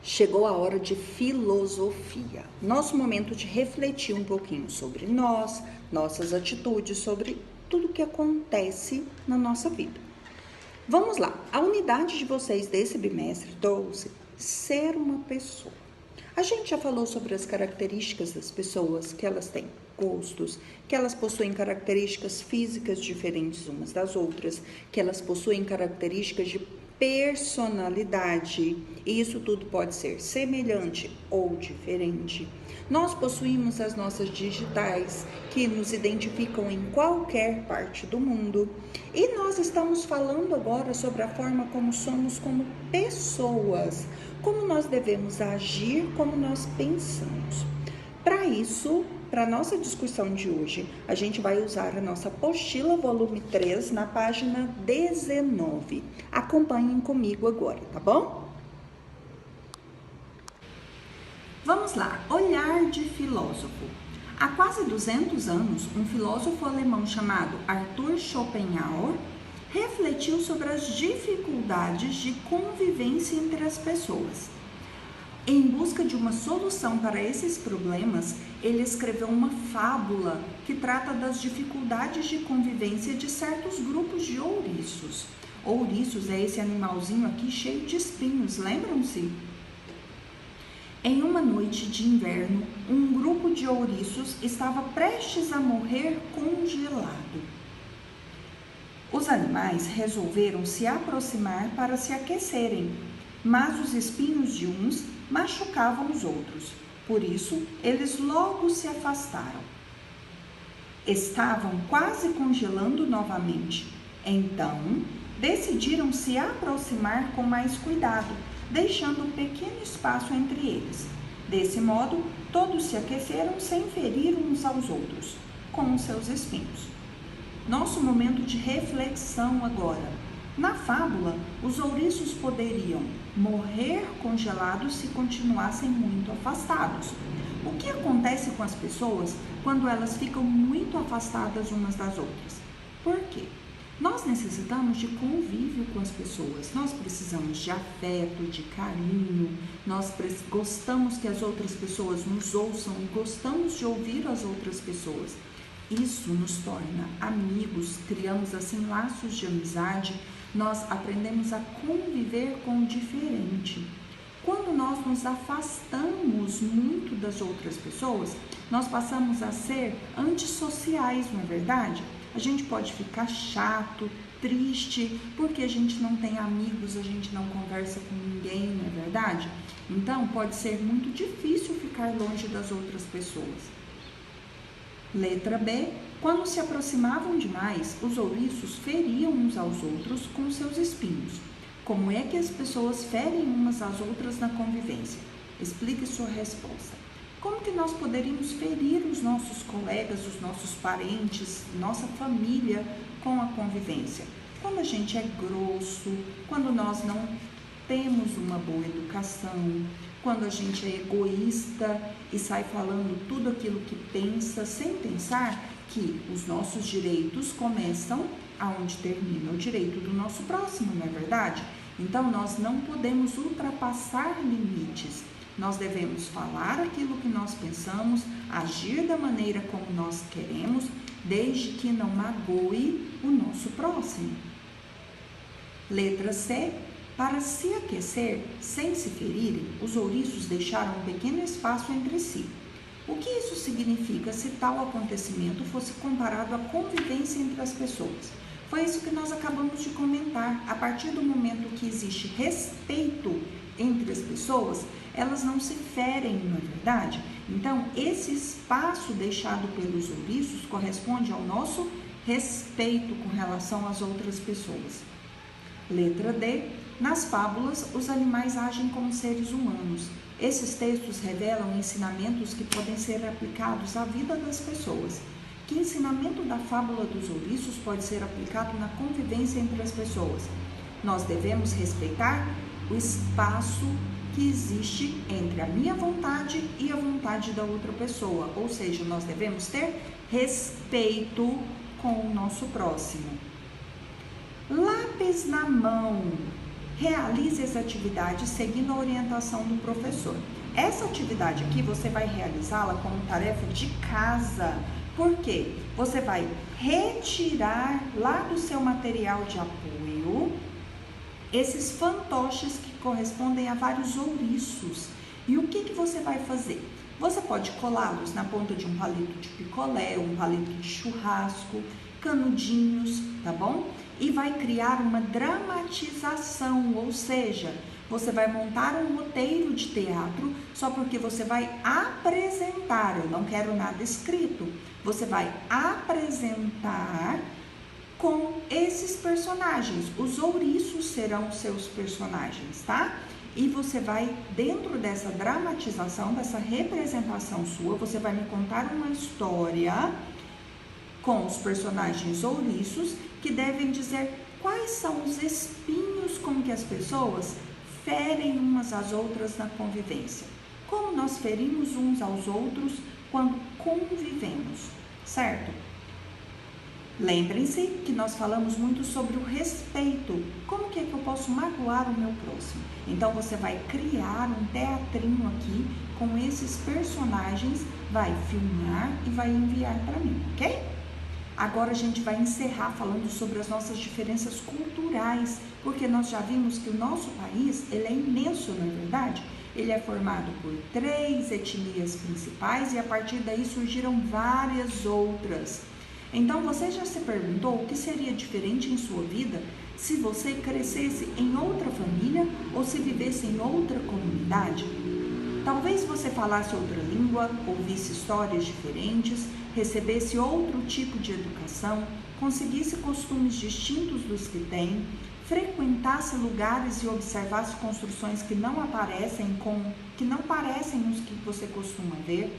Chegou a hora de filosofia, nosso momento de refletir um pouquinho sobre nós, nossas atitudes, sobre tudo que acontece na nossa vida. Vamos lá, a unidade de vocês desse bimestre trouxe ser uma pessoa. A gente já falou sobre as características das pessoas, que elas têm gostos, que elas possuem características físicas diferentes umas das outras, que elas possuem características de personalidade, e isso tudo pode ser semelhante ou diferente. Nós possuímos as nossas digitais, que nos identificam em qualquer parte do mundo, e nós estamos falando agora sobre a forma como somos como pessoas, como nós devemos agir, como nós pensamos. Para isso, para a nossa discussão de hoje, a gente vai usar a nossa apostila volume 3 na página 19. Acompanhem comigo agora, tá bom? Vamos lá, olhar de filósofo. Há quase 200 anos, um filósofo alemão chamado Arthur Schopenhauer refletiu sobre as dificuldades de convivência entre as pessoas. Em busca de uma solução para esses problemas, ele escreveu uma fábula que trata das dificuldades de convivência de certos grupos de ouriços. Ouriços é esse animalzinho aqui cheio de espinhos, lembram-se? Em uma noite de inverno, um grupo de ouriços estava prestes a morrer congelado. Os animais resolveram se aproximar para se aquecerem, mas os espinhos de uns machucavam os outros. Por isso, eles logo se afastaram. Estavam quase congelando novamente. Então, decidiram se aproximar com mais cuidado, deixando um pequeno espaço entre eles. Desse modo, todos se aqueceram sem ferir uns aos outros, com os seus espinhos. Nosso momento de reflexão agora. Na fábula, os ouriços poderiam morrer congelados se continuassem muito afastados. O que acontece com as pessoas quando elas ficam muito afastadas umas das outras? Por quê? Nós necessitamos de convívio com as pessoas, nós precisamos de afeto, de carinho, nós gostamos que as outras pessoas nos ouçam e gostamos de ouvir as outras pessoas. Isso nos torna amigos, criamos assim laços de amizade, nós aprendemos a conviver com o diferente. Quando nós nos afastamos muito das outras pessoas, nós passamos a ser antissociais, não é verdade? A gente pode ficar chato, triste, porque a gente não tem amigos, a gente não conversa com ninguém, não é verdade? Então, pode ser muito difícil ficar longe das outras pessoas. Letra B. Quando se aproximavam demais, os ouriços feriam uns aos outros com seus espinhos. Como é que as pessoas ferem umas às outras na convivência? Explique sua resposta. Como que nós poderíamos ferir os nossos colegas, os nossos parentes, nossa família com a convivência? Quando a gente é grosso, quando nós não temos uma boa educação, quando a gente é egoísta e sai falando tudo aquilo que pensa, sem pensar que os nossos direitos começam aonde termina o direito do nosso próximo, não é verdade? Então, nós não podemos ultrapassar limites. Nós devemos falar aquilo que nós pensamos, agir da maneira como nós queremos, desde que não magoe o nosso próximo. Letra C. Para se aquecer, sem se ferirem, os ouriços deixaram um pequeno espaço entre si. O que isso significa se tal acontecimento fosse comparado à convivência entre as pessoas? Foi isso que nós acabamos de comentar. A partir do momento que existe respeito entre as pessoas, elas não se ferem, não é verdade? Então, esse espaço deixado pelos ouriços corresponde ao nosso respeito com relação às outras pessoas. Letra D. Nas fábulas, os animais agem como seres humanos. Esses textos revelam ensinamentos que podem ser aplicados à vida das pessoas. Que ensinamento da fábula dos ouriços pode ser aplicado na convivência entre as pessoas? Nós devemos respeitar o espaço que existe entre a minha vontade e a vontade da outra pessoa. Ou seja, nós devemos ter respeito com o nosso próximo. Lápis na mão. Realize as atividades seguindo a orientação do professor. Essa atividade aqui você vai realizá-la como tarefa de casa. Por quê? Você vai retirar lá do seu material de apoio esses fantoches que correspondem a vários ouriços. E o que você vai fazer? Você pode colá-los na ponta de um palito de picolé, um palito de churrasco, canudinhos, tá bom? E vai criar uma dramatização, ou seja, você vai montar um roteiro de teatro só porque você vai apresentar, eu não quero nada escrito, você vai apresentar com esses personagens, os ouriços serão seus personagens, tá? E você vai, dentro dessa dramatização, dessa representação sua, você vai me contar uma história com os personagens ouriços que devem dizer quais são os espinhos com que as pessoas ferem umas às outras na convivência. Como nós ferimos uns aos outros quando convivemos, certo? Lembrem-se que nós falamos muito sobre o respeito. Como que é que eu posso magoar o meu próximo? Então você vai criar um teatrinho aqui com esses personagens, vai filmar e vai enviar para mim, ok? Agora a gente vai encerrar falando sobre as nossas diferenças culturais, porque nós já vimos que o nosso país, ele é imenso, não é verdade? Ele é formado por 3 etnias principais e a partir daí surgiram várias outras. Então você já se perguntou o que seria diferente em sua vida se você crescesse em outra família ou se vivesse em outra comunidade? Talvez você falasse outra língua, ouvisse histórias diferentes, recebesse outro tipo de educação, conseguisse costumes distintos dos que tem, frequentasse lugares e observasse construções que não parecem os que você costuma ver.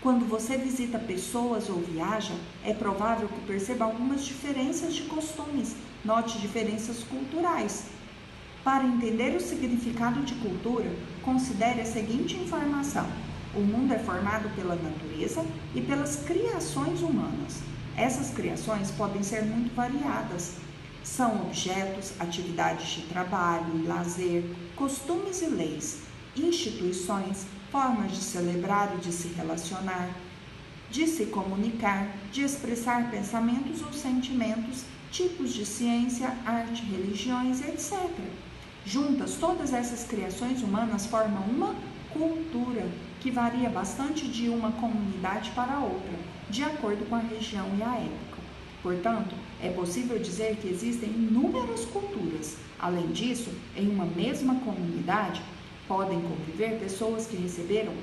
Quando você visita pessoas ou viaja, é provável que perceba algumas diferenças de costumes, note diferenças culturais. Para entender o significado de cultura, considere a seguinte informação: o mundo é formado pela natureza e pelas criações humanas. Essas criações podem ser muito variadas. São objetos, atividades de trabalho e lazer, costumes e leis, instituições, formas de celebrar e de se relacionar, de se comunicar, de expressar pensamentos ou sentimentos, tipos de ciência, arte, religiões, etc. Juntas, todas essas criações humanas formam uma cultura que varia bastante de uma comunidade para outra, de acordo com a região e a época. Portanto, é possível dizer que existem inúmeras culturas. Além disso, em uma mesma comunidade, podem conviver pessoas que receberam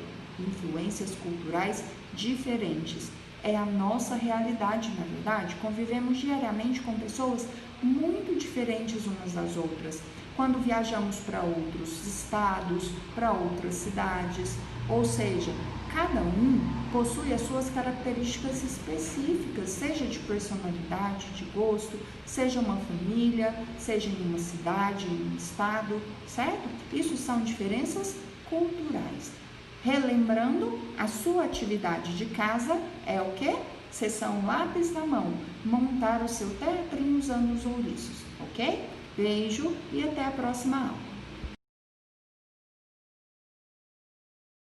influências culturais diferentes. É a nossa realidade, na verdade. Convivemos diariamente com pessoas muito diferentes umas das outras. Quando viajamos para outros estados, para outras cidades, ou seja, cada um possui as suas características específicas, seja de personalidade, de gosto, seja uma família, seja em uma cidade, em um estado, certo? Isso são diferenças culturais. Relembrando, a sua atividade de casa é o quê? Sessão lápis na mão, montar o seu teatrinho usando os ouriços, ok? Beijo e até a próxima aula.